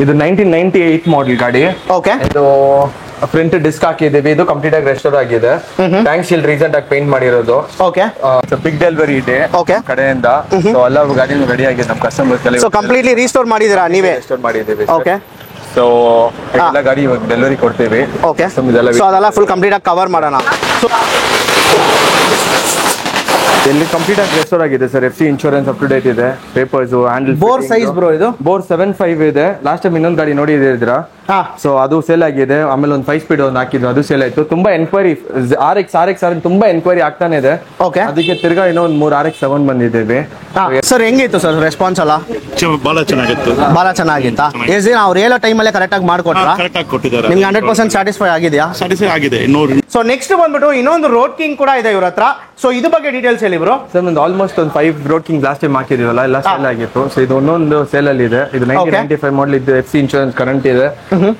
ಇದು 1998 ಮಾಡೆಲ್ ಗಾಡಿ. ಓಕೆ. ಇದು ಫ್ರಂಟ್ ಡಿಸ್ಕ್ ಹಾಕಿದೀವಿ. ಇದು ಕಂಪ್ಲೀಟ್ ಆಗಿ ರೆಸ್ಟೋರ್ ಆಗಿದೆ. ಟ್ಯಾಂಕ್ ಶೀಲ್ಡ್ ರೀಸೆಂಟ್ ಆಗಿ ಪೇಂಟ್ ಮಾಡಿರೋದು. ಓಕೆ. ಬಿಗ್ ಡೆಲಿವರಿ ಇದೆ ಕಡೆಯಿಂದ. ಸೊ ಎಲ್ಲ ಗಾಡಿನೂ ರೆಡಿ ಆಗಿದೆ ನಮ್ಮ ಕಸ್ಟಮರ್. ಸೊ ಕಂಪ್ಲೀಟ್ಲಿ ರೀಸ್ಟೋರ್ ಮಾಡಿದೀರಾ ನೀವೇ? ರೆಸ್ಟೋರ್ ಮಾಡಿದೀವಿ. ಓಕೆ. ಸೊ ಎಲ್ಲ ಗಾಡಿ ಇವಾಗ ಡೆಲಿವರಿ ಕೊಡ್ತೀವಿ. ಓಕೆ. ಸೊ ಅದೆಲ್ಲ ಫುಲ್ ಕಂಪ್ಲೀಟ್ ಆಗಿ ಕವರ್ ಮಾಡೋಣ. ಇಲ್ಲಿ ಕಂಪ್ಲೀಟ್ ಆಗಿ ರೆಸ್ಟೋರ್ ಆಗಿದೆ sir. FC insurance up to date ಇದೆ. Papers, handle. Bore size bro ಇದು? ಬೋರ್ 7.5 ಇದೆ. ಲಾಸ್ಟ್ ಟೈಮ್ ಇನ್ನೊಂದು ಗಾಡಿ ನೋಡಿದಿರಾ? ಸೊ ಅದು ಸೇಲ್ ಆಗಿದೆ. ಆಮೇಲೆ ಒಂದು 5 ಸ್ಪೀಡ್ ಒಂದು ಹಾಕಿದ್ರು, ಅದು ಸೇಲ್ ಆಯ್ತು. ತುಂಬಾ ಎನ್ಕ್ವೈರಿ RX ತುಂಬಾ ಎನ್ಕ್ವೈರಿ ಆಗ್ತಾನೆ ಇದೆ. ಅದಕ್ಕೆ ತಿರ್ಗಾ ಇನ್ನೊಂದು 3 RX-7 ಬಂದಿದ್ದೇವೆ. ಸರ್ ಹೆಂಗಿತ್ತು ಸರ್ ರೆಸ್ಪಾನ್ಸ್ ಎಲ್ಲ? ಬಹಳ ಚೆನ್ನಾಗಿತ್ತು. ಬಹಳ ಚೆನ್ನಾಗಿತ್ತಾ? ಎಷ್ಟು ದಿನ ಅವ್ರು ಹೇಳೋ ಟೈಮಲ್ಲೇ ಕರೆಕ್ಟಾಗಿ ಮಾಡ್ಕೊಟ್ರಾ? ಕರೆಕ್ಟಾಗಿ ಕೊಟ್ಟಿದ್ದಾರೆ. ನಿಮ್ಗೆ 100% ಸ್ಯಾಟಿಸ್ಫೈ ಆಗಿದೆಯಾ? ಸ್ಯಾಟಿಸ್ಫೈ ಆಗಿದೆ. ಸೊ ನೆಕ್ಸ್ಟ್ ಬಂದ್ಬಿಟ್ಟು ಇನ್ನೊಂದು ರೋಡ್ ಕಿಂಗ್ ಕೂಡ ಇದೆ ಇವ್ರ ಹತ್ರ. ಸೊ ಇದು ಬಗ್ಗೆ ಡೀಟೇಲ್ಸ್ ಹೇಳಿ ಬ್ರೋ. ಸರ್ ಒಂದು ಆಲ್ಮೋಸ್ಟ್ ಒಂದು 5 ರೋಡ್ ಕಿಂಗ್ ಲಾಸ್ಟ್ ಟೈಮ್ ಹಾಕಿದೀವಲ್ಲ, ಎಲ್ಲ ಸೇಲ್ ಆಗಿತ್ತು. ಸೊ ಇದು ಒಂದೊಂದು ಸೇಲ್ ಅಲ್ಲಿ ಇದೆ. ಇದು 1995 ಮಾಡಲ್ ಇದೆ. FC ಇನ್ಶೂರೆನ್ಸ್ ಕರೆಂಟ್ ಇದೆ.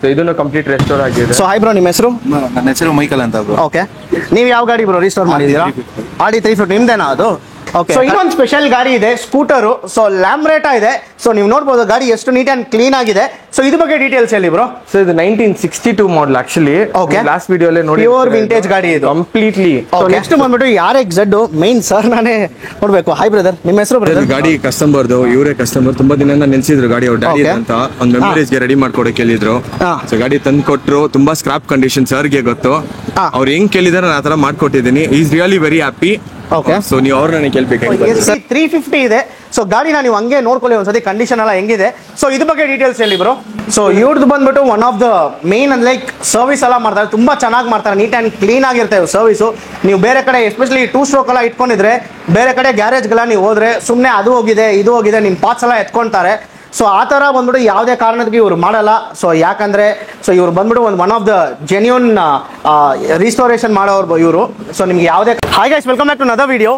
ಸೊ ಇದನ್ನು ಕಂಪ್ಲೀಟ್ ರೆಸ್ಟೋರ್ ಆಗಿದೆ. ಸೊ ಹೈ ಬ್ರೋ, ನಿಮ್ಮ ಹೆಸರು? ನನ್ನ ಹೆಸರು ಮೈಕಲ್ ಅಂತ ಬ್ರೋ. ಓಕೆ. ನೀವು ಯಾವ ಗಾಡಿ ಬ್ರೋ ರಿಸ್ಟೋರ್ ಮಾಡಿದೀರಾ? Audi 350 ನಿಮ್ದೇನಾ ಅದು? ಓಕೆ. ಸೊ ಇನ್ನೊಂದು ಸ್ಪೆಷಲ್ ಗಾಡಿ ಇದೆ, ಸ್ಕೂಟರ್. ಸೊ ಲ್ಯಾಂಬ್ರೇಟಾ ಇದೆ. ಸೊ ನೀವು ನೋಡಬಹುದು ಗಾಡಿ ಎಷ್ಟು ನೀಟ್ ಅಂಡ್ ಕ್ಲೀನ್ ಆಗಿದೆ. ಸೊ ಇದು ಬಗ್ಗೆ ಡೀಟೇಲ್ಸ್ ಹೇಳಿ ಬ್ರೋ. ಸೊ ಇದು 1962 ಮಾಡಲ್ ಆಕ್ಚುಲಿ. ಓಕೆ. ಲಾಸ್ಟ್ ವಿಡಿಯೋಲೇ ನೋಡಿ, ಪ್ಯೂರ್ ವಿಂಟೇಜ್ ಗಾಡಿ ಇದು ಕಂಪ್ಲೀಟ್ಲಿ. ಸೊ ನೆಕ್ಸ್ಟ್ ಬಂದ್ಬಿಟ್ಟು RX-Z ಮೈನ್ ಸರ್ ನಾನೇ ನೋಡ್ಬೇಕು. ಹಾಯ್ ಬ್ರದರ್, ನಿಮ್ಮ ಹೆಸರು ಬ್ರದರ್? ಗಾಡಿ ಕಸ್ಟಮರ್ದು, ಇವರೇ ಕಸ್ಟಮರ್. ತುಂಬಾ ದಿನದಿಂದ ನೆನ್ಸಿದ್ರು ಗಾಡಿ ಅವ್ರ ಡ್ಯಾಡಿ ಅಂತ. ಒಂದು ಮೆಮರೀಸ್ ಗೆ ರೆಡಿ ಮಾಡ್ಕೊಡಕ್ಕೆ ಕೇಳಿದ್ರು. ಸೊ ಗಾಡಿ ತಂದು ಕೊಟ್ರು. ತುಂಬಾ ಸ್ಕ್ರಾಪ್ ಕಂಡೀಷನ್ ಸರ್ಗೆ ಗೊತ್ತು. ಅವ್ರು ಹೆಂಗ್ ಕೇಳಿದಾರೆ ನಾನು ಆತರ ಮಾಡ್ಕೊಟ್ಟಿದ್ದೀನಿ. Is really very happy. Okay. So ನೀವು ಅವ್ರನ್ನ ಕೇಳ್ಬೇಕು. 350 ಇದೆ. ಸೊ ಗಾಡಿನ ನೀವು ಹಂಗೆ ನೋಡ್ಕೊಳ್ಳಿ ಒಂದ್ಸತಿ, ಕಂಡೀಷನ್ ಎಲ್ಲ ಹೆಂಗಿದೆ. ಸೊ ಇದ್ರ ಬಗ್ಗೆ ಡೀಟೇಲ್ಸ್ ಹೇಳಿ ಬ್ರೋ. ಸೊ ಇವ್ರದ್ದು ಬಂದ್ಬಿಟ್ಟು one of the main like service ಎಲ್ಲ ಮಾಡ್ತಾರೆ. ತುಂಬಾ ಚೆನ್ನಾಗಿ ಮಾಡ್ತಾರೆ, ನೀಟ್ ಅಂಡ್ ಕ್ಲೀನ್ ಆಗಿರ್ತವೆ ಸರ್ವಿಸು. ನೀವು ಬೇರೆ ಕಡೆ ಎಸ್ಪೆಷಲಿ 2 ಸ್ಟ್ರೋಕ್ ಎಲ್ಲ ಇಟ್ಕೊಂಡಿದ್ರೆ ಬೇರೆ ಕಡೆ ಗ್ಯಾರೇಜ್ಗೆಲ್ಲ ನೀವು ಹೋದ್ರೆ ಸುಮ್ಮನೆ ಅದು ಹೋಗಿದೆ ಇದು ಹೋಗಿದೆ ನಿಮ್ಮ ಪಾರ್ಟ್ಸ್ ಎಲ್ಲ ಎತ್ಕೊಂತಾರೆ. ಸೊ ಆ ಥರ ಬಂದ್ಬಿಟ್ಟು ಯಾವುದೇ ಕಾರಣಕ್ಕೆ ಇವ್ರು ಮಾಡಲ್ಲ. ಸೊ ಯಾಕಂದ್ರೆ ಸೊ ಇವ್ರು ಬಂದ್ಬಿಟ್ಟು one of the genuine restoration ಮಾಡೋರು ಇವರು. ಸೊ ನಿಮ್ಗೆ ಯಾವುದೇ hi guys, welcome back to another video.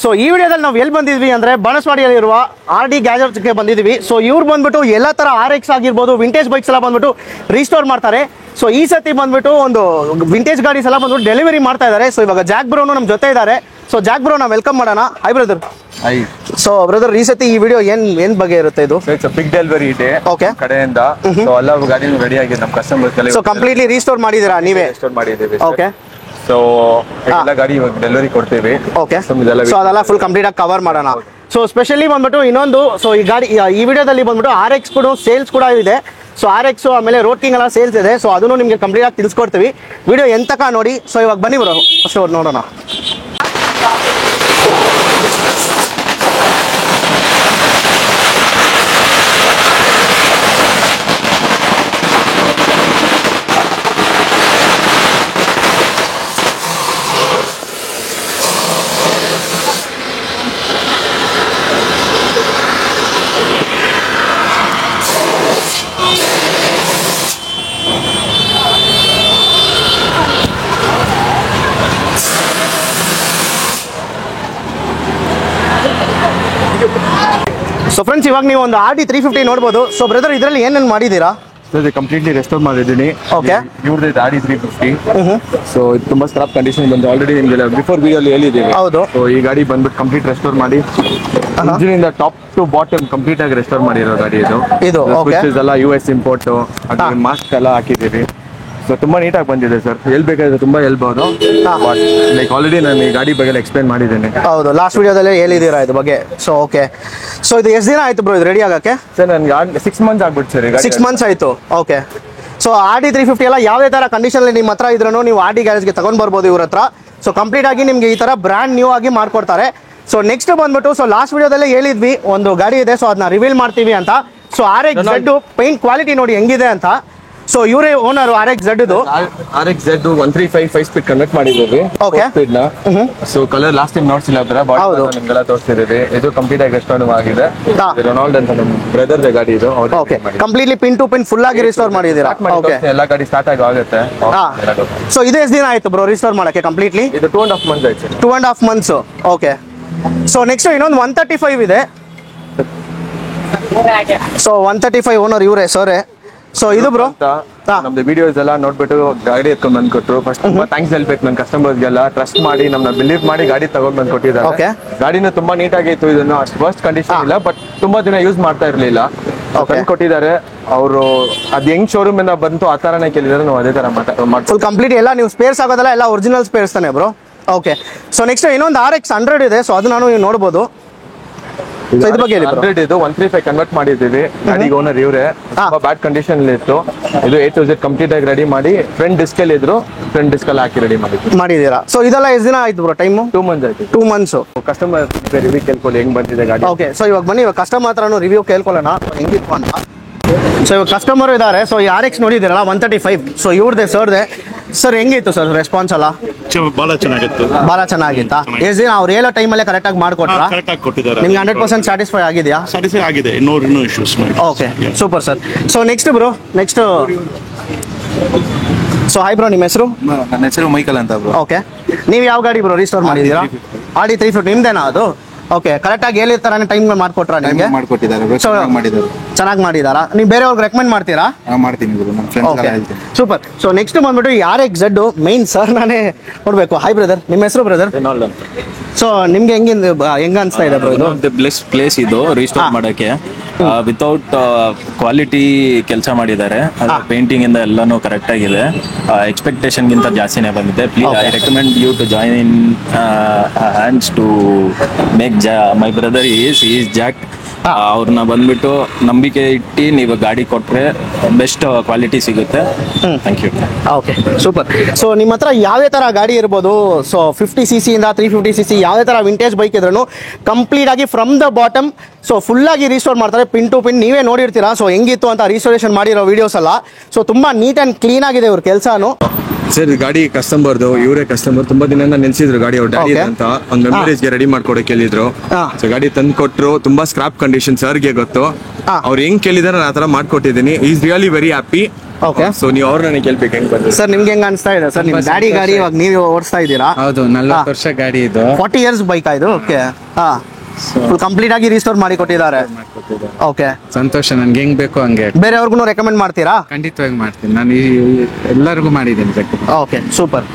So ಈ ವಿಡಿಯೋದಲ್ಲಿ ನಾವು ಎಲ್ಲಿ ಬಂದಿದ್ವಿ ಅಂದರೆ ಬಾಣಸ್ವಾಡಿಯಲ್ಲಿರುವ RD ಗ್ಯಾಜೆಟ್ಸ್ಗೆ ಬಂದಿದ್ವಿ. ಸೊ ಇವ್ರು ಬಂದ್ಬಿಟ್ಟು ಎಲ್ಲ ಥರ RX ಆಗಿರ್ಬೋದು, ವಿಂಟೇಜ್ ಬೈಕ್ಸ್ ಎಲ್ಲ ಬಂದ್ಬಿಟ್ಟು ರೀಸ್ಟೋರ್ ಮಾಡ್ತಾರೆ. ಸೊ ಈ ಸತಿ ಬಂದ್ಬಿಟ್ಟು ಒಂದು ವಿಂಟೇಜ್ ಗಾಡೀಸ್ ಎಲ್ಲ ಬಂದ್ಬಿಟ್ಟು ಡೆಲಿವರಿ ಮಾಡ್ತಾ ಇದ್ದಾರೆ. ಸೊ ಇವಾಗ ಜಾಕ್ ಬ್ರೋನು ನಮ್ಮ ಜೊತೆ ಇದ್ದಾರೆ. ಸೊ ಜಾಕ್ ಬ್ರೋ ನಾವು ವೆಲ್ಕಮ್ ಮಾಡೋಣ. Hi brother. ಸೊ ಬ್ರದರ್, ಈ ಸತಿ ಈ ವಿಡಿಯೋ ಏನ್ ಬಗ್ಗೆ ಇರುತ್ತೆ? ಇದು ಬಿಗ್ ಡೆಲಿವರಿ ಇದೆ ಕಡೆಯಿಂದ. ಸೊ ಎಲ್ಲ ಗಾಡಿನೂ ರೆಡಿ ಆಗಿದೆ ನಮ್ಮ ಕಸ್ಟಮರ್. ಸೊ ಕಂಪ್ಲೀಟ್ಲಿ ರೀಸ್ಟೋರ್ ಮಾಡಿದಿರಾ ನೀವೇ? ರೆಸ್ಟೋರ್ ಮಾಡಿದ್ದೀವಿ. ಓಕೆ. ಸೊ ಎಲ್ಲ ಗಾಡಿ ಇವಾಗ ಡೆಲಿವರಿ ಕೊಡ್ತೀವಿ. ಓಕೆ. ಸೊ ಅದೆಲ್ಲ ಫುಲ್ ಕಂಪ್ಲೀಟ್ ಆಗಿ ಕವರ್ ಮಾಡೋಣ. ಸೊ ಸ್ಪೆಷಲಿ ಬಂದ್ಬಿಟ್ಟು ಇನ್ನೊಂದು, ಸೊ ಈ ಗಾಡಿ ಈ ವಿಡಿಯೋದಲ್ಲಿ ಬಂದ್ಬಿಟ್ಟು RX ಕೂಡ ಸೇಲ್ಸ್ ಕೂಡ ಇದೆ. ಸೊ RX ಆಮೇಲೆ ರೋಡ್ ಕಿಂಗ್ ಎಲ್ಲ ಸೇಲ್ಸ್ ಇದೆ. ಸೊ ಅದನ್ನು ನಿಮಗೆ ಕಂಪ್ಲೀಟ್ ಆಗಿ ತಿಳಿಸ್ಕೊಡ್ತೀವಿ. ವಿಡಿಯೋ ಎಂತಕ ನೋಡಿ. ಸೊ ಇವಾಗ ಬನ್ನಿ ಬ್ರೋ, ಫಸ್ಟ್ ನೋಡೋಣ. ಸೊ ಫ್ರೆಂಡ್ಸ್, ಇವಾಗ ನೀವು ಒಂದು RD 350 ನೋಡ್ಬೋದು. ಸೊ ಬ್ರದರ್, ಇದರಲ್ಲಿ ಏನೇನು ಮಾಡಿದ್ದೀರಾ? ಕಂಪ್ಲೀಟ್ಲಿ ರೆಸ್ಟೋರ್ ಮಾಡಿದ್ದೀನಿ. ಓಕೆ. ಇವ್ರದ್ದು RD 350. ಸೊ ಇದು ತುಂಬಾ ಸ್ಕ್ರಾಪ್ ಕಂಡೀಷನ್ ಬಂದು ಆಲ್ರೆಡಿ ನಿಮಗೆ ಬಿಫೋರ್ ವಿಡಿಯೋಲಿ ಹೇಳಿದ್ದೀವಿ. ಹೌದು. ಸೊ ಈ ಗಾಡಿ ಬಂದ್ಬಿಟ್ಟು ಕಂಪ್ಲೀಟ್ ರೆಸ್ಟೋರ್ ಮಾಡಿ ಇಂಜಿನಿಂದ ಟಾಪ್ ಟು ಬಾಟಮ್ ಕಂಪ್ಲೀಟ್ ಆಗಿ ರೆಸ್ಟೋರ್ ಮಾಡಿರೋ ಗಾಡಿ ಇದು. ಎಲ್ಲ US ಇಂಪೋರ್ಟ್, ಮಾಸ್ಕ್ ಎಲ್ಲ ಹಾಕಿದ್ದೀವಿ. ಸೊ ತುಂಬಾ ನೀಟಾಗಿ ಬಂದಿದೆ ಸರ್. ಹೇಳ್ಬೇಕಾದ್ರೆ ತುಂಬಾ ಹೇಳ್ಬೋದು. ಲೈಕ್ ಆಲ್ರೆಡಿ ನಾನು ಈ ಗಾಡಿ ಬಗ್ಗೆ ಎಕ್ಸ್ಪ್ಲೈನ್ ಮಾಡಿದ್ದೇನೆ. ಹೌದು, ಲಾಸ್ಟ್ ವಿಡಿಯೋದಲ್ಲೇ ಹೇಳಿದ್ದೀರಾ ಇದ್ರ ಬಗ್ಗೆ. So okay. ಸೊ ಇದು ಎಷ್ಟು ದಿನ ಆಯ್ತು ಬ್ರೋ ಇದು ರೆಡಿ ಆಗಕ್ಕೆ? ಸರ್ ನನಗೆ 6 ಮಂತ್ಸ್ ಆಗ್ಬಿಟ್ಟು ಸರ್. 6 ಮಂತ್ಸ್ ಆಯ್ತು. ಓಕೆ. ಸೊ RD 350 ಎಲ್ಲ ಯಾವುದೇ ತರ ಕಂಡೀಷನ್ ನಿಮ್ಮ ಹತ್ರ ಇದ್ರೂ ನೀವು RD ಗ್ಯಾರೇಜ್ಗೆ ತಗೊಂಡ್ ಬರ್ಬೋದು ಇವ್ರ ಹತ್ರ. ಸೊ ಕಂಪ್ಲೀಟ್ ಆಗಿ ನಿಮ್ಗೆ ಈ ತರ ಬ್ರ್ಯಾಂಡ್ ನ್ಯೂ ಆಗಿ ಮಾಡ್ಕೊಡ್ತಾರೆ. ಸೊ ನೆಕ್ಸ್ಟ್ ಬಂದ್ಬಿಟ್ಟು, ಸೊ ಲಾಸ್ಟ್ ವಿಡಿಯೋದಲ್ಲೇ ಹೇಳಿದ್ವಿ ಒಂದು ಗಾಡಿ ಇದೆ, ಸೊ ಅದನ್ನ ರಿವೀಲ್ ಮಾಡ್ತೀವಿ ಅಂತ. ಸೊ RX-Z ಪೇಂಟ್ ಕ್ವಾಲಿಟಿ ನೋಡಿ ಹೆಂಗಿದೆ ಅಂತ. ಸೊ ಇವರೇ owner RX-Z. RX-Z 135 5 speed convert ಮಾಡಿದ್ದೀವಿ. ಓಕೆ. ಸ್ಪೀಡ್ ನ. ಸೊ ಕಲರ್ ಲಾಸ್ಟ್ ಟೈಮ್ ನೋಡ್ಸಿಲ್ಲ ಅದರ ಬಾಡಿ ನಿಮ್ಗೆಲ್ಲ ತೋರಿಸ್ತಿದ್ದೀವಿ. ಇದು ಕಂಪ್ಲೀಟ್ ಆಗಿ ರೆಸ್ಟೋರ್ ಆಗಿದೆ. ರೊನಾಲ್ಡ್ ಅಂತ ನಮ್ಮ ಬ್ರದರ್ ಗಾಡಿ ಇದು. Okay. Completely pin to pin full ಆಗಿ ರಿಸ್ಟೋರ್ ಮಾಡಿದ್ದೀರಾ? ಓಕೆ. ಎಲ್ಲ ಗಾಡಿ ಸ್ಟಾರ್ಟ್ ಆಗುತ್ತೆ. ಸೊ ಇದು ಎಷ್ಟು ದಿನ ಆಯ್ತು ಬ್ರೋ ರಿಸ್ಟೋರ್ ಮಾಡಕ್ಕೆ ಕಂಪ್ಲೀಟ್ಲಿ? ಇದು 2.5 ಮಂತ್ಸ್ ಆಯ್ತು. 2.5 ಮಂತ್ಸ್. ಓಕೆ. ಸೊ ನೆಕ್ಸ್ಟ್ ಇನ್ನೊಂದು 135 ಇದೆ. ಸೊ 135 ಓನರ್ ಇವರೇ ಸರ್. ಸೊ ಇದು ಬ್ರೋ ನಮ್ದು ವಿಡಿಯೋಸ್ ಎಲ್ಲ ನೋಡ್ಬಿಟ್ಟು ಗಾಡಿ ಎತ್ಕೊಂಡ್ ಬಂದ್ ಕೊಟ್ರು. ಫಸ್ಟ್ ತುಂಬಾ ಥ್ಯಾಂಕ್ಸ್ ಹೇಳ್ಬೇಕು ನನ್ನ ಕಸ್ಟಮರ್ಸ್ಗೆಲ್ಲ. ಟ್ರಸ್ಟ್ ಮಾಡಿ ನಮ್ನ ಬಿಲೀವ್ ಮಾಡಿ ಗಾಡಿ ತಗೊಂಡ್ ಬಂದ್ ಕೊಟ್ಟಿದ್ದಾರೆ. ಗಾಡಿನ ತುಂಬಾ ನೀಟ್ ಆಗಿತ್ತು. ಇದನ್ನು ಅಷ್ಟು ವರ್ಸ್ಟ್ ಕಂಡೀಷನ್ ಇಲ್ಲ, ಬಟ್ ತುಂಬಾ ದಿನ ಯೂಸ್ ಮಾಡ್ತಾ ಇರ್ಲಿಲ್ಲ. ಕೊಟ್ಟಿದ್ದಾರೆ ಅವರು. ಅದ್ ಹೆಂಗ್ ಶೋರೂಮ್ ಇಂದ ಬಂತು ಆ ತರನೇ ಕೇಳಿದಾರೆ, ನಾವು ಅದೇ ತರ ಮಾಡ್ತೀವಿ. ಫುಲ್ ಕಂಪ್ಲೀಟ್ ಎಲ್ಲ ನೀವು ಸ್ಪೇರ್ಸ್ ಆಗೋದಲ್ಲ, ಎಲ್ಲ ಒರಿಜಿನಲ್ ಸ್ಪೇರ್ಸ್ ತಾನೆ ಬ್ರೋ? ಓಕೆ. ಸೊ ನೆಕ್ಸ್ಟ್ ಇನ್ನೊಂದು RX 100 ಇದೆ, ಸೊ ಅದು ನಾನು ನೀವು ನೋಡ್ಬೋದು. ಸೊ ಇದ್ರ ಬಗ್ಗೆ ಹೇಳಿ ಬ್ರೋ. 100 ಇದು 135 ಕನ್ವರ್ಟ್ ಮಾಡಿದ್ದೀವಿ. ಗಾಡಿಗೆ ಓನರ್ ಇವ್ರೆ. ತುಂಬಾ ಬ್ಯಾಡ್ ಕಂಡೀಷನ್ ಇತ್ತು. ಇದು A to Z ಕಂಪ್ಲೀಟ್ ಆಗಿ ರೆಡಿ ಮಾಡಿ ಫ್ರಂಟ್ ಡಿಸ್ಕ್ ಅಲ್ಲಿ ಇದ್ರು, ಫ್ರಂಟ್ ಡಿಸ್ಕ್ ಅಲ್ಲಿ ಹಾಕಿ ರೆಡಿ ಮಾಡಿದ್ದೀರಾ. ಸೊ ಇದೆಲ್ಲ ಎಷ್ಟು ದಿನ ಆಯ್ತು ಬ್ರೋ ಟೈಮು? 2 ಮಂತ್ಸ್ ಆಯ್ತು. 2 ಮಂತ್ಸ್. ಕಸ್ಟಮರ್ ರಿವ್ಯೂ ಕೇಳ್ಕೊಳ್ಳಿ ಹೆಂಗ್ ಬಂದಿದೆ ಗಾಡಿ. ಓಕೆ. ಸೊ ಇವಾಗ ಬನ್ನಿ, ಇವಾಗ ಕಸ್ಟಮರ್ ಹತ್ರನೂ ರಿವ್ಯೂ ಕೇಳ್ಕೊಳ್ಳೋಣ ಹೆಂಗಿತ್ತು ಅಂತ. ಸೊ ಇವಾಗ ಕಸ್ಟಮರ್ ಇದ್ದಾರೆ. ಸೊ ಈ RX ನೋಡಿದ್ದೀರಲ್ಲ 135. ಸೊ ಇವ್ರದೇ ಸರ್ದೆ. ಸರ್ ಹೆಂಗಿತ್ತು ಸರ್ ರೆಸ್ಪಾನ್ಸ್ ಎಲ್ಲ? ಬಹಳ ಚೆನ್ನಾಗಿತ್ತು. ಬಹಳ ಚೆನ್ನಾಗಿತ್ತಾ? ಎಷ್ಟು ದಿನ ಅವ್ರು ಹೇಳೋ ಟೈಮಲ್ಲೇ ಕರೆಕ್ಟಾಗಿ ಮಾಡಿಕೊಟ್ರಾ? ಕರೆಕ್ಟಾಗಿ ಕೊಟ್ಟಿದ್ದಾರೆ. ನಿಮ್ಗೆ 100% ಸ್ಯಾಟಿಸ್ಫೈ ಆಗಿದೆಯಾ? ಸ್ಯಾಟಿಸ್ಫೈ ಆಗಿದೆ, no issues. Okay, super sir. So next bro, so hi bro, ನಿಮ್ಮ ಹೆಸರು? ನನ್ನ ಹೆಸರು ಮೈಕಲ್ ಅಂತ ಬ್ರೋ. ಓಕೆ. ನೀವು ಯಾವ ಗಾಡಿ ಬ್ರೋ ರೀಸ್ಟೋರ್ ಮಾಡಿದ್ದೀರಾ? Audi 350 ನಿಮ್ದೇನಾ ಅದು? ಓಕೆ. ಕರೆಕ್ಟಾಗಿ ಹೇಳಿರ್ತಾನೆ ಟೈಮ್ ಮಾಡ್ಕೊಟ್ರಾ ನಿಮಗೆ? ಮಾಡ್ಕೊಟ್ಟಿದ್ದಾರೆ, ಚೆನ್ನಾಗಿ ಮಾಡಿದಾರಾ? ನೀವು ಬೇರೆಯವ್ರಿಗೆ ರೆಕಮೆಂಡ್ ಮಾಡ್ತೀರಾ? ಮಾಡ್ತೀನಿ ಬ್ರೋ, ನನ್ನ ಫ್ರೆಂಡ್ಸ್ ಹೇಳ್ತೀನಿ. ಸೂಪರ್. ಸೊ ನೆಕ್ಸ್ಟ್ ಬಂದ್ಬಿಟ್ಟು ಈ RX Z ಮೈನ್ ಸರ್ ನಾನೇ ನೋಡ್ಬೇಕು. ಹಾಯ್ ಬ್ರದರ್, ನಿಮ್ಮ ಹೆಸರು ಬ್ರದರ್? ಸೊ ನಿಮ್ಗೆ ಹೆಂಗ ಅನ್ಸ್ತಾ ಇದೆ ಬ್ರೋ ಇದು? ಬೆಸ್ಟ್ ಪ್ಲೇಸ್ ಇದು ರೀಸ್ಟೋರ್ ಮಾಡಕ್ಕೆ. ವಿತೌಟ್ ಕ್ವಾಲಿಟಿ ಕೆಲಸ ಮಾಡಿದ್ದಾರೆ. ಪೇಂಟಿಂಗ್ ಇಂದ ಎಲ್ಲಾನು ಕರೆಕ್ಟ್ ಆಗಿದೆ. ಎಕ್ಸ್ಪೆಕ್ಟೇಷನ್ ಗಿಂತ ಜಾಸ್ತಿನೇ ಬಂದಿದೆ. Please I recommend you to join in hands to make my brother is jack. ಅವ್ರನ್ನ ಬಂದ್ಬಿಟ್ಟು ನಂಬಿಕೆ ಇಟ್ಟು ನೀವು ಗಾಡಿ ಕೊಟ್ರೆ ಬೆಸ್ಟ್ ಕ್ವಾಲಿಟಿ ಸಿಗುತ್ತೆ. Thank you. Okay, super. So ನಿಮ್ಮ ಹತ್ರ ಯಾವ್ದೇ ತರ ಗಾಡಿ ಇರ್ಬೋದು, ಸೊ 50cc ಇಂದ 350cc ಯಾವುದೇ ತರ ವಿಂಟೇಜ್ ಬೈಕ್ ಇದ್ರೂ ಕಂಪ್ಲೀಟ್ ಆಗಿ from the bottom so full ಆಗಿ ರೀಸ್ಟೋರ್ ಮಾಡ್ತಾರೆ, ಪಿನ್ ಟು ಪಿನ್. ನೀವೇ ನೋಡಿರ್ತೀರಾ ಸೊ ಹೆಂಗಿತ್ತು ಅಂತ ರೀಸ್ಟೋರೇಷನ್ ಮಾಡಿರೋ ವಿಡಿಯೋಸ್ ಎಲ್ಲ. ಸೊ ತುಂಬಾ ನೀಟ್ ಅಂಡ್ ಕ್ಲೀನ್ ಆಗಿದೆ ಇವ್ರ ಕೆಲಸನು. ಸರ್ ಗಾಡಿ ಕಸ್ಟಮರ್ದು, ಇವರೇ ಕಸ್ಟಮರ್. ತುಂಬಾ ದಿನದಿಂದ ನಿಲ್ಸಿದ್ರು ಗಾಡಿ ಅವ್ರ ಡ್ಯಾಡಿ ಅಂತ. ಒಂದು ಮೆಮರೀಸ್ಗೆ ರೆಡಿ ಮಾಡ್ಕೊಡಕ್ಕೆ ಕೇಳಿದ್ರು. ಸೊ ಗಾಡಿ ತಂದು ಕೊಟ್ರು. ತುಂಬಾ ಸ್ಕ್ರಾಪ್ ಕಂಡೀಷನ್, ಸರ್ಗೆ ಗೊತ್ತು. ಅವ್ರು ಹೆಂಗ್ ಕೇಳಿದಾರೆ ನಾನು ಆತರ ಮಾಡ್ಕೊಟ್ಟಿದ್ದೀನಿ. Is really very happy. Okay. So ನೀವು ಅವ್ರನ್ನ ಕೇಳ್ಬೇಕು ಹೆಂಗ್ ಬಂದ್ರೆ. ಸರ್ ನಿಮ್ಗೆ ಹೆಂಗ್ ಅನ್ಸ್ತಾ ಇದೆ ಸರ್? ನಿಮ್ ಗಾಡಿ ಇವಾಗ ನೀವು ಓಡಿಸ್ತಾ ಇದ್ದೀರಾ? ಹೌದು, 40 ವರ್ಷ ಗಾಡಿ ಇದು. 40 years ಬೈಕ್ ಇದು. ಓಕೆ. ಫುಲ್ ಕಂಪ್ಲೀಟ್ ಆಗಿ ರೀಸ್ಟೋರ್ ಮಾಡಿ ಕೊಟ್ಟಿದ್ದಾರೆ. ಓಕೆ, ಸಂತೋಷ. ನನ್ಗೆ ಹೆಂಗ್ ಬೇಕು ಹಂಗೆ ಬೇರೆಯವ್ರಿಗೂ ರೆಕಮೆಂಡ್ ಮಾಡ್ತೀರಾ? ಖಂಡಿತವಾಗಿ ಮಾಡ್ತೀನಿ. ನಾನು ಎಲ್ಲರಿಗೂ ಮಾಡಿದ್ದೀನಿ ಬೇಕು. Okay, super.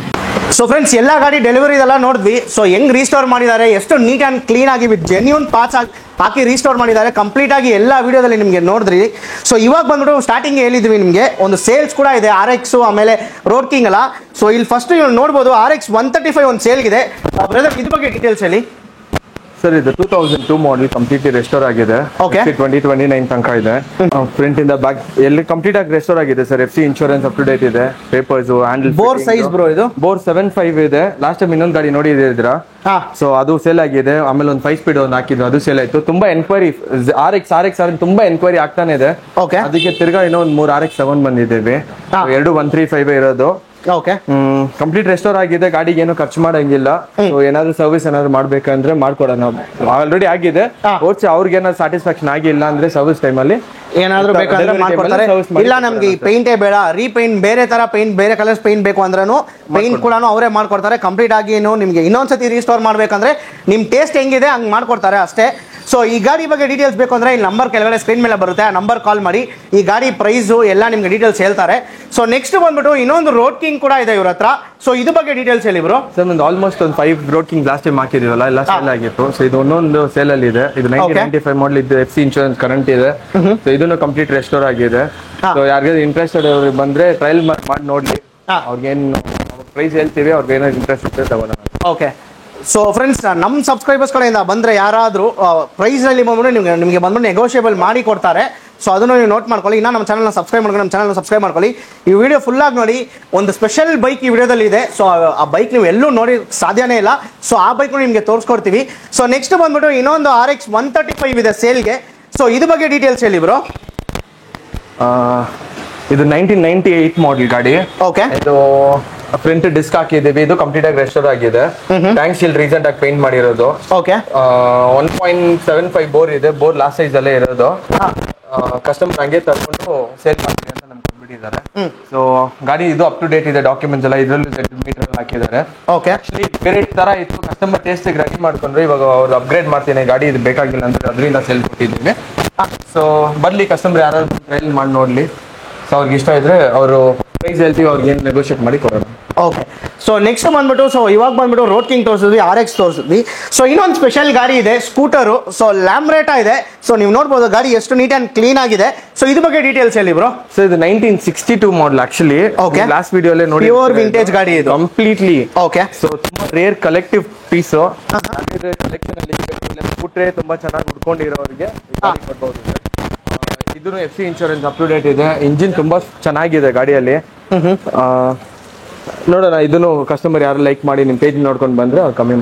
ಸೊ ಫ್ರೆಂಡ್ಸ್, ಎಲ್ಲ ಗಾಡಿ ಡೆಲಿವರಿ ಇದೆಲ್ಲ ನೋಡಿದ್ವಿ. ಸೊ ಹೆಂಗ್ ರೀಸ್ಟೋರ್ ಮಾಡಿದ್ದಾರೆ, ಎಷ್ಟು ನೀಟ್ ಆ್ಯಂಡ್ ಕ್ಲೀನ್ ಆಗಿ with genuine parts hockey restore ಮಾಡಿದ್ದಾರೆ. ಕಂಪ್ಲೀಟ್ ಆಗಿ ಎಲ್ಲ ವಿಡಿಯೋದಲ್ಲಿ ನಿಮಗೆ ನೋಡಿದ್ರಿ. ಸೊ ಇವಾಗ ಬಂದ್ಬಿಟ್ಟು ಸ್ಟಾರ್ಟಿಂಗ್ ಹೇಳಿದ್ವಿ ನಿಮಗೆ ಒಂದು ಸೇಲ್ಸ್ ಕೂಡ ಇದೆ RX ಆಮೇಲೆ ರೋಡ್ ಕಿಂಗ್ ಅಲ್ಲ. ಸೊ ಇಲ್ಲಿ ಫಸ್ಟ್ ನೀವು ನೋಡ್ಬೋದು RX 135 ಒಂದು ಸೇಲ್ಗಿದೆ. ಬ್ರದರ್ ಇದ್ರ ಬಗ್ಗೆ ಡೀಟೇಲ್ಸ್ ಹೇಳಿ. ಸರ್ ಇದು 2002 ಮಾಡಲ್, ಕಂಪ್ಲೀಟ್ಲಿ ರೆಸ್ಟೋರ್ ಆಗಿದೆ. Okay. 2029 ತನಕ ಇದೆ. ಫ್ರಂಟ್ ಇಂದ ಬ್ಯಾಕ್ ಎಲ್ಲಿ ಕಂಪ್ಲೀಟ್ ಆಗಿ ರೆಸ್ಟೋರ್ ಆಗಿದೆ sir. FC insurance up to date ಇದೆ. Papers, handle. Bore size bro ಇದು? ಬೋರ್ 75 ಇದೆ. ಲಾಸ್ಟ್ ಟೈಮ್ ಇನ್ನೊಂದು ಗಾಡಿ ನೋಡಿದಿರಾ? ಸೊ ಅದು ಸೇಲ್ ಆಗಿದೆ. ಆಮೇಲೆ ಒಂದು 5 ಸ್ಪೀಡ್ ಒಂದು ಹಾಕಿದ್ರು, ಅದು ಸೇಲ್ ಆಯ್ತು. ತುಂಬಾ ಎನ್ಕ್ವೈರಿ RX ತುಂಬಾ ಎನ್ಕ್ವೈರಿ ಆಗ್ತಾನೆ ಇದೆ. ಅದಕ್ಕೆ ತಿರ್ಗಾ ಇನ್ನೂ ಒಂದು 3 RX 7 ಬಂದಿದ್ದೇವೆ. 2 135 ಇರೋದು. ಓಕೆ. ಕಂಪ್ಲೀಟ್ ರೆಸ್ಟೋರ್ ಆಗಿದೆ. ಗಾಡಿಗೆ ಏನು ಖರ್ಚು ಮಾಡಂಗಿಲ್ಲ. ಸೊ ಏನಾದ್ರು ಸರ್ವಿಸ್ ಏನಾದ್ರು ಮಾಡ್ಬೇಕಂದ್ರೆ ಮಾಡ್ಕೊಡೋಣ. ಆಲ್ರೆಡಿ ಆಗಿದೆ. ಓಡಿಸಿ ಅವ್ರಿಗೆ ಏನಾದ್ರು ಸ್ಯಾಟಿಸ್ಫ್ಯಾಕ್ಷನ್ ಆಗಿಲ್ಲ ಅಂದ್ರೆ ಸರ್ವಿಸ್ ಟೈಮಲ್ಲಿ ಏನಾದ್ರು ಬೇಕಾದ್ರೆ ಮಾಡ್ಕೊಡ್ತಾರೆ. ಇಲ್ಲ ನಮ್ಗೆ ಈ ಪೇಂಟೇ ಬೇಡ, ರೀಪೇಂಟ್ ಬೇರೆ ತರ ಪೇಂಟ್, ಬೇರೆ ಕಲರ್ಸ್ ಪೇಂಟ್ ಬೇಕು ಅಂದ್ರೂ ಪೇಂಟ್ ಕೂಡ ಅವರೇ ಮಾಡ್ಕೊಡ್ತಾರೆ. ಕಂಪ್ಲೀಟ್ ಆಗಿ ನಿಮ್ಗೆ ಇನ್ನೊಂದ್ಸತಿ ರೀಸ್ಟೋರ್ ಮಾಡ್ಬೇಕಂದ್ರೆ ನಿಮ್ ಟೇಸ್ಟ್ ಹೆಂಗಿದೆ ಹಂಗ್ ಮಾಡ್ಕೊಡ್ತಾರೆ ಅಷ್ಟೇ. ಸೊ ಈ ಗಾಡಿ ಬಗ್ಗೆ ಡೀಟೇಲ್ಸ್ ಬೇಕು ಅಂದ್ರೆ ಈ ನಂಬರ್ ಕೆಳಗಡೆ ಸ್ಕ್ರೀನ್ ಮೇಲೆ ಬರುತ್ತೆ, ಆ ನಂಬರ್ ಕಾಲ್ ಮಾಡಿ. ಈ ಗಾಡಿ ಪ್ರೈಸು ಎಲ್ಲ ನಿಮ್ಗೆ ಡೀಟೇಲ್ಸ್ ಹೇಳ್ತಾರೆ. ಸೊ ನೆಕ್ಸ್ಟ್ ಬಂದ್ಬಿಟ್ಟು ಇನ್ನೊಂದು ರೋಡ್ ಕಿಂಗ್ ಕೂಡ ಇದೆ ಇವ್ರ ಹತ್ರ. ಸೊ ಇದ್ರ ಬಗ್ಗೆ ಡೀಟೇಲ್ಸ್ ಹೇಳಿ ಬ್ರೋ. ಸರ್ ಒಂದು ಆಲ್ಮೋಸ್ಟ್ ಒಂದು 5 ರೋಡ್ ಕಿಂಗ್ ಲಾಸ್ಟ್ ಟೈಮ್ ಹಾಕಿದೀವಲ್ಲ, ಎಲ್ಲ ಸೇಲ್ ಆಗಿತ್ತು. ಸೊ ಇದು ಒಂದೊಂದು ಸೇಲ್ ಅಲ್ಲಿ ಇದೆ. ಇದು 1995 ಮಾಡಲ್ ಇದ್ದು, FC ಇನ್ಶೂರೆನ್ಸ್ ಕರೆಂಟ್ ಇದೆ. ಸೊ ಇದನ್ನು ಕಂಪ್ಲೀಟ್ ರೆಸ್ಟೋರ್ ಆಗಿದೆ. ಸೊ ಯಾರಿಗಾದ್ರು ಇಂಟ್ರೆಸ್ಟೆಡ್ ಅವ್ರಿಗೆ ಬಂದ್ರೆ ಟ್ರಯಲ್ ಮಾಡಿ ನೋಡ್ಲಿ. ಅವ್ರಿಗೇನು ಪ್ರೈಸ್ ಹೇಳ್ತೀವಿ, ಅವ್ರಿಗೆ ಏನಾದ್ರು ಇಂಟ್ರೆಸ್ಟ್ ಇರುತ್ತೆ ತಗೋಣ. ಓಕೆ. ಸೊ ಫ್ರೆಂಡ್ಸ್, ನಮ್ಮ ಸಬ್ಸ್ಕ್ರೈಬರ್ಸ್ ಕಡೆಯಿಂದ ಬಂದರೆ ಯಾರಾದರೂ ಪ್ರೈಸ್ನಲ್ಲಿ ಬಂದ್ಬಿಟ್ಟು ನಿಮಗೆ ಬಂದ್ಬಿಟ್ಟು ನೆಗೋಷಿಯಬಲ್ ಮಾಡಿ ಕೊಡ್ತಾರೆ. ಸೊ ಅದನ್ನು ನೀವು ನೋಟ್ ಮಾಡ್ಕೊಳ್ಳಿ. ಇನ್ನು ನಮ್ಮ ಚಾನಲ್ನ ಸಬ್ಸ್ಕ್ರೈಬ್ ಮಾಡ್ಕೊಂಡು ನಮ್ಮ ಚಾನಲ್ನ ಸಬ್ಸ್ಕ್ರೈಬ್ ಮಾಡ್ಕೊಳ್ಳಿ. ಈ ವಿಡಿಯೋ ಫುಲ್ಲಾಗಿ ನೋಡಿ. ಒಂದು ಸ್ಪೆಷಲ್ ಬೈಕ್ ಈ ವಿಡಿಯೋದಲ್ಲಿ ಇದೆ. ಸೊ ಆ ಬೈಕ್ ನೀವು ಎಲ್ಲೂ ನೋಡಿ ಸಾಧ್ಯನೇ ಇಲ್ಲ. ಸೊ ಆ ಬೈಕ್ನು ನಿಮಗೆ ತೋರಿಸ್ಕೊಡ್ತೀವಿ. ಸೊ ನೆಕ್ಸ್ಟ್ ಬಂದ್ಬಿಟ್ಟು ಇನ್ನೊಂದು RX 135 ಇದೆ ಸೇಲ್ಗೆ. ಸೊ ಇದ್ರ ಬಗ್ಗೆ ಡೀಟೇಲ್ಸ್ ಹೇಳಿ ಬ್ರೋ. ಇದು 1998 ಮಾಡಲ್ ಗಾಡಿ. ಓಕೆ. ಇದು ಫ್ರಂಟ್ ಡಿಸ್ಕ್ ಹಾಕಿದೀವಿ. ಇದು ಕಂಪ್ಲೀಟ್ ಆಗಿ ರೆಸ್ಟೋರ್ ಆಗಿದೆ. ಟ್ಯಾಂಕ್ ಶೀಲ್ಡ್ ರೀಸೆಂಟ್ ಆಗಿ ಪೇಂಟ್ ಮಾಡಿರೋದು. ಓಕೆ. 1.75 ಬೋರ್ ಇದೆ. ಬೋರ್ ಲಾಸ್ಟ್ ಸೈಜ್ ಅಲ್ಲೇ ಇರೋದು. ಕಸ್ಟಮರ್ ಹಂಗೆ ತಗೊಂಡು ಸೇಲ್ ಮಾಡ್ತೀವಿ ಅಂತ ನಮ್ಗೆ ಕೊಟ್ಬಿಟ್ಟಿದ್ದಾರೆ. ಸೊ ಗಾಡಿ ಇದು ಅಪ್ ಟು ಡೇಟ್ ಇದೆ. ಡಾಕ್ಯುಮೆಂಟ್ಸ್ ಎಲ್ಲ ಇದರಲ್ಲೂ ಮೀಟರ್ ಹಾಕಿದ್ದಾರೆ. ಓಕೆ. ಆಕ್ಚುಲಿ ಬೇರೆ ತರ ಇತ್ತು. ಕಸ್ಟಮರ್ ಟೇಸ್ಟ್ ರೆಡಿ ಮಾಡ್ಕೊಂಡ್ರೆ ಇವಾಗ ಅವ್ರು ಅಪ್ಗ್ರೇಡ್ ಮಾಡ್ತೀನಿ ಗಾಡಿ ಇದು ಬೇಕಾಗಿಲ್ಲ ಅಂದ್ರೆ ಅದರಿಂದ ಸೇಲ್ ಕೊಟ್ಟಿದ್ದೀವಿ. ಸೊ ಬರ್ಲಿ ಕಸ್ಟಮರ್ ಯಾರು ಟ್ರಯಲ್ ಮಾಡಿ ನೋಡ್ಲಿ. ಸೊ ಅವ್ರಿಗೆ ಇಷ್ಟ ಇದ್ರೆ ಅವರು ಪ್ರೈಸ್ ಹೇಳ್ತೀವಿ, ಅವ್ರಿಗೆ ಏನು ನೆಗೋಷಿಯೇಟ್ ಮಾಡಿ ಕೊಡೋಣ. ಓಕೆ. ಸೊ ನೆಕ್ಸ್ಟ್ ಬಂದ್ಬಿಟ್ಟು ಇವಾಗ ಬಂದ್ಬಿಟ್ಟು ರೋಡ್ ಕಿಂಗ್ ತೋರಿಸಿದ್ವಿ, RX ತೋರಿಸಿದ್ವಿ. ಸೊ ಇನ್ನೊಂದು ಸ್ಪೆಷಲ್ ಗಾಡಿ ಇದೆ, ಸ್ಕೂಟರು. ಸೊ ಲ್ಯಾಂಬ್ರೇಟಾ ಇದೆ. ಸೊ ನೀವು ನೋಡ್ಬೋದು ಗಾಡಿ ಎಷ್ಟು ನೀಟ್ ಅಂಡ್ ಕ್ಲೀನ್ ಆಗಿದೆ. ಸೊ ಇದ್ರ ಬಗ್ಗೆ ಡೀಟೇಲ್ಸ್ ಹೇಳಿ ಬ್ರೋ. ಸೊ ಇದು 1962 ಮಾಡಲ್ ಆಕ್ಚುಲಿ. Okay. ಲಾಸ್ಟ್ ವಿಡಿಯೋಲೆ ನೋಡಿ, ಪ್ಯೂರ್ ವಿಂಟೇಜ್ ಗಾಡಿ ಇದು ಕಂಪ್ಲೀಟ್ಲಿ. ಓಕೆ. ಸೊ ತುಂಬಾ ರೇರ್ ಕಲೆಕ್ಟಿವ್ ಪೀಸು. ಕಲೆಕ್ಷನ್ ಅಲ್ಲಿ ಸ್ಕೂಟ್ರೆ ತುಂಬಾ ಚೆನ್ನಾಗಿ ಉಡ್ಕೊಂಡಿರೋರಿಗೆ ಕೊಡ್ಬೋದು. ಇದನ್ನು FC insurance up to date ಇದೆ. ಇಂಜಿನ್ ತುಂಬಾ ಚೆನ್ನಾಗಿದೆ ಗಾಡಿಯಲ್ಲಿ. ನೋಡೋಣ, ಇದನ್ನು ಕಸ್ಟಮರ್ ಯಾರು ಲೈಕ್ ಮಾಡಿ ನಿಮ್ಮ ಪೇಜ್ ನೋಡ್ಕೊಂಡು ಬಂದ್ರೆ ಅವ್ರು ಕಮ್ಮಿ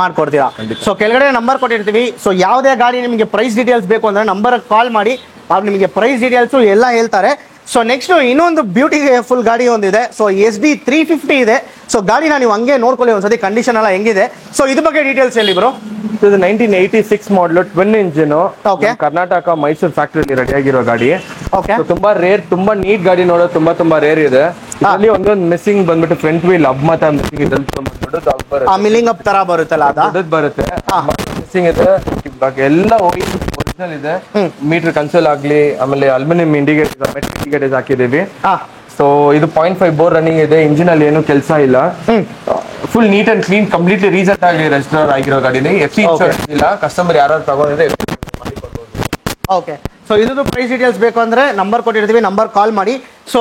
ಮಾಡ್ಕೊಡ್ತೀರಾ. ಸೊ ಕೆಳಗಡೆ ನಂಬರ್ ಕೊಟ್ಟಿರ್ತೀವಿ. ಸೊ ಯಾವುದೇ ಗಾಡಿ ನಿಮಗೆ ಪ್ರೈಸ್ ಡೀಟೇಲ್ಸ್ ಬೇಕು ಅಂದ್ರೆ ನಂಬರ್ ಕಾಲ್ ಮಾಡಿ, ಅವ್ರು ನಿಮಗೆ ಪ್ರೈಸ್ ಡೀಟೇಲ್ಸ್ ಎಲ್ಲ ಹೇಳ್ತಾರೆ. ಸೊ ನೆಕ್ಸ್ಟ್ ಇನ್ನೊಂದು ಬ್ಯೂಟಿ ಫುಲ್ ಗಾಡಿ ಒಂದಿದೆ. ಸೊ SD 350 ಇದೆ. ಸೊ ಗಾಡಿನ ನೀವು ಹಂಗೆ ನೋಡ್ಕೊಳ್ಳಿ ಒಂದ್ಸತಿ, ಕಂಡೀಷನ್ ಎಲ್ಲ ಹೆಂಗಿದೆ. ಸೊ ಇದ್ರ ಬಗ್ಗೆ ಡೀಟೇಲ್ಸ್ ಹೇಳಿ ಬ್ರೋ. ಇದು 1986 model twin engine. Karnataka Mysuru ಫ್ಯಾಕ್ಟರಿಯಲ್ಲಿ ರೆಡಿ ಆಗಿರೋ ಗಾಡಿ. ಓಕೆ. ತುಂಬಾ ರೇರ್, ತುಂಬಾ ನೀಟ್ ಗಾಡಿ ನೋಡೋದು ತುಂಬಾ ರೇರ್ ಇದೆ. ಇದರಲ್ಲಿ ಒಂದೊಂದು ಮಿಸ್ಸಿಂಗ್ ಬಂದ್ಬಿಟ್ಟು ಫ್ರಂಟ್ ವೀಲ್ ಹಬ್ ಮಾತ್ರ ಮಿಸ್ಸಿಂಗ್ ಇದೆ. ಮಿಲ್ಲಿಂಗ್ ಅಪ್ ತರ ಬರುತ್ತಲ್ಲ, ಅದು ಬರುತ್ತೆ. ಮಿಸ್ಸಿಂಗ್ ಇದೆ. ಇವಾಗ ಎಲ್ಲ ಒರಿಜಿನಲ್ ಇದೆ. ಮೀಟರ್ ಕನ್ಸೋಲ್ ಆಗ್ಲಿ, ಆಮೇಲೆ ಅಲ್ಯೂಮಿನಿಯಂ ಇಂಡಿಕೇಟರ್ಸ್ ಹಾಕಿದೀವಿ. ಸೊ ಇದು 0.5 ಬೋರ್ ರನ್ನಿಂಗ್ ಇದೆ. ಇಂಜಿನ್ ಅಲ್ಲಿ ಏನು ಕೆಲಸ ಇಲ್ಲ. Full neat and clean, completely recent ಆಗಿ ರೆಜಿಸ್ಟರ್ ಆಗಿರೋ ಗಾಡಿನಿ. FC ಇನ್ಶೂರೆನ್ಸ್ ಇಲ್ಲ. ಕಸ್ಟಮರ್ ಯಾರು ತಗೊಂಡಿದ್ರೆ ಓಕೆ. ಸೊ ಇದ್ರದ್ದು ಪ್ರೈಸ್ ಡೀಟೇಲ್ಸ್ ಬೇಕು ಅಂದ್ರೆ ನಂಬರ್ ಕೊಟ್ಟಿರ್ತೀವಿ, ನಂಬರ್ ಕಾಲ್ ಮಾಡಿ. ಸೊ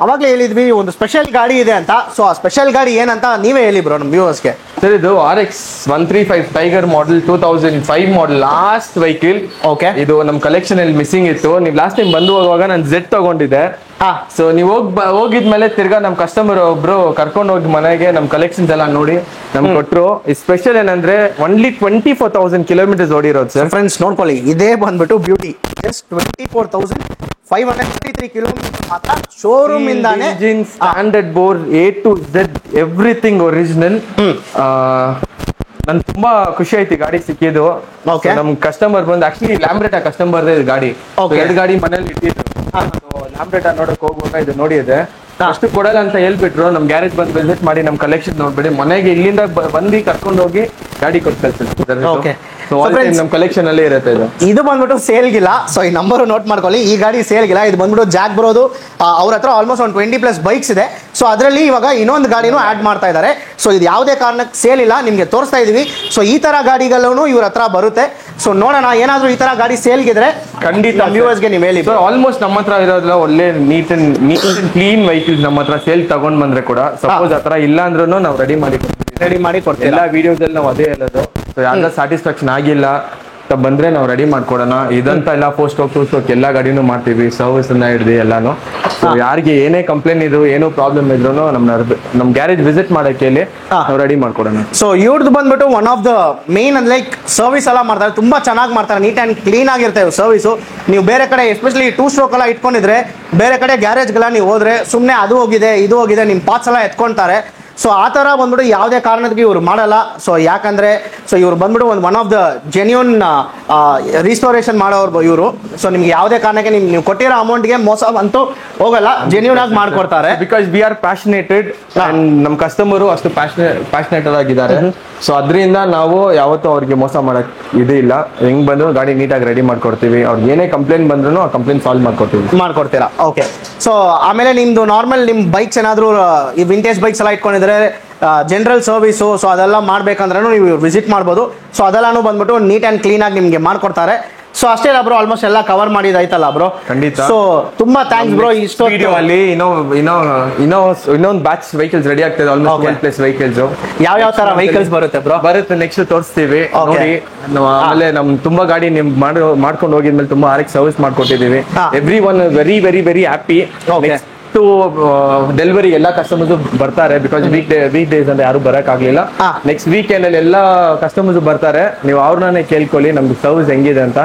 ಅವಾಗಲೇ ಹೇಳಿದ್ವಿ ಒಂದು ಸ್ಪೆಷಲ್ ಗಾಡಿ ಇದೆ ಅಂತ. ಸೊ ಆ ಸ್ಪೆಷಲ್ ಗಾಡಿ ಏನಂತ ನೀವೇ ಹೇಳಿ ಬ್ರೋ ನಮ್ಮ ವ್ಯೂವರ್ಸ್ಗೆ. ಸರ್, ಇದು RX 135 tiger model 2005 model last vehicle. Okay. ಇದು ನಮ್ಮ ಕಲೆಕ್ಷನ್ ಅಲ್ಲಿ ಮಿಸ್ಸಿಂಗ್ ಇತ್ತು. ನೀವು ಲಾಸ್ಟ್ ಟೈಮ್ ಬಂದು ಹೋಗುವಾಗ ನಾನು Z ತಗೊಂಡಿದ್ದೆ. ಸೊ ನೀವು ಹೋಗಿದ್ಮೇಲೆ ತಿರ್ಗಾ ನಮ್ಮ ಕಸ್ಟಮರ್ ಒಬ್ರು ಕರ್ಕೊಂಡು ಹೋಗಿ ಮನೆಗೆ ನಮ್ಮ ಕಲೆಕ್ಷನ್ಸ್ ಎಲ್ಲ ನೋಡಿ ನಮ್ಗೆ ಕೊಟ್ಟರು. ಈ ಸ್ಪೆಷಲ್ ಏನಂದ್ರೆ ಓನ್ಲಿ 24,000 ಕಿಲೋಮೀಟರ್ಸ್ ಓಡಿರೋದು ಸರ್. ಫ್ರೆಂಡ್ಸ್ ನೋಡ್ಕೊಳ್ಳಿ, ಇದೇ ಬಂದ್ಬಿಟ್ಟು ಬ್ಯೂಟಿ. ಜಸ್ಟ್ 24,533 ಕಿಲೋಮೀಟರ್ ಮಾತ್ರ ಶೋರೂಮ್ ಇಂದಾನೆ. Engine standard bore A to Z everything original. ನನ್ ತುಂಬಾ ಖುಷಿ ಆಯ್ತು ಗಾಡಿ ಸಿಕ್ಕಿದ್ದು. ನಮ್ ಕಸ್ಟಮರ್ ಬಂದು ಆಕ್ಚುಲಿ ಲ್ಯಾಂಬ್ರೆಟಾ ಕಸ್ಟಮರ್ ಗಾಡಿ. ಎರಡು ಗಾಡಿ ಮನೇಲಿ ಇಟ್ಟಿದ್ರು. ಲ್ಯಾಂಬ್ರೆಟಾ ನೋಡಕ್ ಹೋಗುವಾಗ ಇದು ನೋಡಿದೆ. ಅಷ್ಟು ಕೊಡಲ್ಲ ಅಂತ ಹೇಳ್ಬಿಟ್ರು. ನಮ್ ಗ್ಯಾರೇಜ್ ಬಂದು ವಿಸಿಟ್ ಮಾಡಿ ನಮ್ ಕಲೆಕ್ಷನ್ ನೋಡ್ಬೇಡಿ, ಮನೆಗೆ ಇಲ್ಲಿಂದ ಬಂದು ಕರ್ಕೊಂಡು ಹೋಗಿ ಗಾಡಿ ಕೊಟ್ಟು ಕಳ್ಸಿದ್ರು. ನಮ್ ಕಲೆಕ್ಷನ್ ಅಲ್ಲೇ ಇರುತ್ತೆ ಇದು. ಇದು ಬಂದ್ಬಿಟ್ಟು ಸೇಲ್ಗಿಲ್ಲ. ಸೊ ಈ ನಂಬರ್ ನೋಟ್ ಮಾಡ್ಕೊಳ್ಳಿ, ಈ ಗಾಡಿ ಸೇಲ್ಗಿಲ್ಲ. ಇದು ಬಂದ್ಬಿಟ್ಟು ಜಾಕ್ ಬರೋದು. ಅವ್ರ ಹತ್ರ ಆಲ್ಮೋಸ್ಟ್ ಒಂದು 20+ ಬೈಕ್ಸ್ ಇದೆ. ಸೊ ಅದರಲ್ಲಿ ಇವಾಗ ಇನ್ನೊಂದು ಗಾಡಿನೂ ಆಡ್ ಮಾಡ್ತಾ ಇದ್ದಾರೆ. ಸೊ ಇದು ಯಾವುದೇ ಕಾರಣಕ್ಕೆ ಸೇಲ್ ಇಲ್ಲ, ನಿಮ್ಗೆ ತೋರಿಸ್ತಾ ಇದೀವಿ. ಸೊ ಈ ತರ ಗಾಡಿಗಳೂ ಇವ್ರ ಹತ್ರ ಬರುತ್ತೆ. ಸೊ ನೋಡೋಣ, ಏನಾದ್ರೂ ಈ ತರ ಗಾಡಿ ಸೇಲ್ಗಿದ್ರೆ ಖಂಡಿತ ವ್ಯೂವರ್ಸ್ಗೆ ನೀವು ಹೇಳಿ. ಆಲ್ಮೋಸ್ಟ್ ನಮ್ಮ ಹತ್ರ ಇರೋದ್ರಲ್ಲಿ ಒಳ್ಳೆ ನೀಟ್ ಅಂಡ್ ಕ್ಲೀನ್ ವೆಹಿಕಲ್ಸ್ ನಮ್ಮ ಹತ್ರ ಸೇಲ್ ತಗೊಂಡ್ ಬಂದ್ರೆ ಕೂಡ, ಸಪೋಸ್ ಆತರ ಇಲ್ಲ ಅಂದ್ರೂ ನಾವು ರೆಡಿ ಮಾಡಿ ಕೊಡ್ತೀವಿ. ಎಲ್ಲ ವಿಡಿಯೋಸ್ ಅಲ್ಲಿ ನಾವು ಅದೇ ಹೇಳೋದು. ಯಾವ್ದು ಸ್ಯಾಟಿಸ್ಫ್ಯಾಕ್ಷನ್ ಆಗಿಲ್ಲ ಬಂದ್ರೆ ನಾವು ರೆಡಿ ಮಾಡ್ಕೊಡೋಣ. ಇದಂತ ಎಲ್ಲ ಪೋಸ್ಟ್ ಹೋಗಿ ಎಲ್ಲ ಗಾಡಿನೂ ಮಾಡ್ತೀವಿ, ಸರ್ವಿಸ್ ಅನ್ನ ಹಿಡಿದು ಎಲ್ಲಾನು. ಯಾರಿಗೆ ಏನೇ ಕಂಪ್ಲೇಂಟ್ ಇದ್ರು, ಏನೋ ಪ್ರಾಬ್ಲಮ್ ಇದ್ರು ನಮ್ ಗ್ಯಾರೇಜ್ ವಿಸಿಟ್ ಮಾಡಕ್ಕೆ ನಾವು ರೆಡಿ ಮಾಡ್ಕೊಡೋಣ. ಸೊ ಇವ್ರದ್ದು ಬಂದ್ಬಿಟ್ಟು one of the main like service ಎಲ್ಲ ಮಾಡ್ತಾರೆ, ತುಂಬಾ ಚೆನ್ನಾಗಿ ಮಾಡ್ತಾರೆ. ನೀಟ್ ಅಂಡ್ ಕ್ಲೀನ್ ಆಗಿರುತ್ತೆ ಸರ್ವಿಸು. ನೀವು ಬೇರೆ ಕಡೆ ಎಸ್ಪೆಷಲಿ 2 ಸ್ಟ್ರೋಕ್ ಎಲ್ಲ ಇಟ್ಕೊಂಡಿದ್ರೆ, ಬೇರೆ ಕಡೆ ಗ್ಯಾರೇಜ್ಗಳ ನೀವು ಹೋದ್ರೆ ಸುಮ್ಮನೆ ಅದು ಹೋಗಿದೆ ಇದು ಹೋಗಿದೆ ನಿಮ್ಮ ಪಾರ್ಟ್ಸ್ ಎಲ್ಲ ಎತ್ಕೊಂತಾರೆ. ಸೊ ಆ ಥರ ಬಂದ್ಬಿಟ್ಟು ಯಾವುದೇ ಕಾರಣಕ್ಕೆ ಇವ್ರು ಮಾಡಲ್ಲ. ಸೊ ಯಾಕಂದ್ರೆ ಇವ್ರು ಬಂದ್ಬಿಟ್ಟು one of the genuine restoration ಮಾಡೋರು ಇವರು. ಸೊ ನಿಮ್ಗೆ ಯಾವುದೇ ಕಾರಣಕ್ಕೆ ನೀವು ಕೊಟ್ಟಿರೋ ಅಮೌಂಟ್ಗೆ ಮೋಸ ಅಂತೂ ಹೋಗಲ್ಲ, ಜೆನ್ಯೂನ್ ಆಗಿ ಮಾಡ್ಕೊಡ್ತಾರೆ. ಬಿಕಾಸ್ ವಿ ಆರ್ ಪ್ಯಾಷನೇಟೆಡ್ ಅಂಡ್ ನಮ್ಮ ಕಸ್ಟಮರು ಅಷ್ಟು ಪ್ಯಾಷನೇಟೆಡ್ ಆಗಿದ್ದಾರೆ. ಸೊ ಅದರಿಂದ ನಾವು ಯಾವತ್ತೂ ಅವ್ರಿಗೆ ಮೋಸ ಮಾಡಕ್ ಇದೇ ಇಲ್ಲ. ಹೆಂಗ್ ಬಂದ್ರು ಗಾಡಿ ನೀಟಾಗಿ ರೆಡಿ ಮಾಡ್ಕೊಡ್ತೀವಿ. ಅವ್ರಿಗೆ ಏನೇ ಕಂಪ್ಲೇಂಟ್ ಬಂದ್ರು ಆ ಕಂಪ್ಲೇಂಟ್ ಸಾಲ್ವ್ ಮಾಡ್ಕೊಡ್ತೀರಾ. ಓಕೆ. ಸೊ ಆಮೇಲೆ ನಿಮ್ದು ನಾರ್ಮಲ್ ನಿಮ್ ಬೈಕ್ಸ್ ಏನಾದ್ರು ಈ ವಿಂಟೇಜ್ ಬೈಕ್ಸ್ ಎಲ್ಲ ಇಟ್ಕೊಂಡಿದ್ರೆ ಜನರಲ್ ಸರ್ವಿಸು, ಸೊ ಅದೆಲ್ಲ ಮಾಡ್ಬೇಕಂದ್ರೂ ನೀವು ವಿಸಿಟ್ ಮಾಡ್ಬೋದು. ಸೊ ಅದೆಲ್ಲಾನು ಬಂದ್ಬಿಟ್ಟು ನೀಟ್ ಅಂಡ್ ಕ್ಲೀನ್ ಆಗಿ ನಿಮ್ಗೆ ಮಾಡ್ಕೊಡ್ತಾರೆ. ಸೊ ಅಷ್ಟೇ ಅಲ್ಲ ಬ್ರೋ, ಆಲ್ಮೋಸ್ಟ್ ಎಲ್ಲ ಕವರ್ ಮಾಡಿದಾಯ್ತಲ್ಲ ಬ್ರೋ. ಖಂಡಿತ. ಸೊ ತುಂಬಾ ಥ್ಯಾಂಕ್ಸ್ ಬ್ರೋ. ಇಷ್ಟು ವಿಡಿಯೋ ಅಲ್ಲಿ ಇನ್ನೊಂದು ಬ್ಯಾಚ್ ವೆಹಿಕಲ್ಸ್ ರೆಡಿ ಆಗ್ತದೆ. Almost 1+ vehicles. ಯಾವ ತರ ವೆಹಿಕಲ್ಸ್ ಬರುತ್ತೆ ಬ್ರೋ? ಬರುತ್ತೆ, ನೆಕ್ಸ್ಟ್ ತೋರಿಸ್ತೀವಿ ನೋಡಿ. ಆಮೇಲೆ ನಮ್ ತುಂಬಾ ಗಾಡಿ ನಿಮ್ ಮಾಡ್ಕೊಂಡು ಹೋಗಿದ್ಮೇಲೆ ತುಂಬಾ RX ಸರ್ವಿಸ್ ಮಾಡ್ಕೊಟ್ಟಿದೀವಿ. Everyone very very very happy. Delivery ಎಲ್ಲ ಕಸ್ಟಮರ್ಸ್ ಬರ್ತಾರೆ. ಬಿಕಾಸ್ ವೀಕ್ ಡೇಸ್ ಅಂತ ಯಾರು ಬರಕ್ ಆಗ್ಲಿಲ್ಲ. ನೆಕ್ಸ್ಟ್ ವೀಕೆಂಡ್ ಅಲ್ಲಿ ಎಲ್ಲ ಕಸ್ಟಮರ್ಸ್ ಬರ್ತಾರೆ. ನೀವು ಅವ್ರನ್ನೇ ಕೇಳ್ಕೊಳ್ಳಿ ನಮ್ದು ಸರ್ವಿಸ್ ಹೆಂಗಿದೆ ಅಂತ.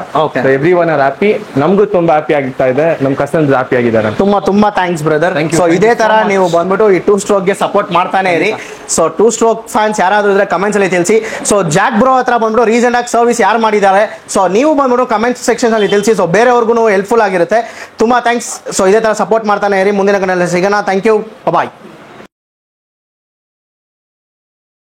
Every one are happy. ನಮ್ಗೂ ತುಂಬಾ ಹ್ಯಾಪಿ ಆಗ್ತಾ ಇದೆ, ನಮ್ ಕಸ್ಟಮರ್ಸ್ ಹ್ಯಾಪಿ ಆಗಿದ್ದಾರೆ. ತುಂಬಾ ಥ್ಯಾಂಕ್ಸ್ ಬ್ರದರ್. ಸೊ ಇದೇ ತರ ನೀವು ಬಂದ್ಬಿಟ್ಟು ಈ 2 ಸ್ಟ್ರೋಕ್ ಗೆ ಸಪೋರ್ಟ್ ಮಾಡ್ತಾನೆ ಇರಿ. ಸೊ 2 ಸ್ಟ್ರೋಕ್ ಫ್ಯಾನ್ಸ್ ಯಾರಾದ್ರೂ ಇದ್ರೆ ಕಮೆಂಟ್ಸ್ ಅಲ್ಲಿ ತಿಳಿಸಿ. ಸೊ ಜಾಕ್ ಬ್ರೋ ಹತ್ರ ಬಂದ್ಬಿಟ್ಟು ರೀಸೆಂಟ್ ಆಗಿ ಸರ್ವಿಸ್ ಯಾರು ಮಾಡಿದ್ದಾರೆ, ಸೊ ನೀವು ಬಂದ್ಬಿಟ್ಟು ಕಮೆಂಟ್ ಸೆಕ್ಷನ್ ಅಲ್ಲಿ ತಿಳಿಸಿ. ಸೊ ಬೇರೆಯವ್ರಿಗೂ ಹೆಲ್ಪ್ಫುಲ್ ಆಗಿರುತ್ತೆ. ತುಂಬಾ ಥ್ಯಾಂಕ್ಸ್. ಸೊ ಇದೇ ತರ ಸಪೋರ್ಟ್ ಮಾಡ್ತಾನೆ ಇರಿ. ಮುಂದಿನ ಕಡೆ ಸಿಗೋಣ. Thank you. ಬಾಯ್.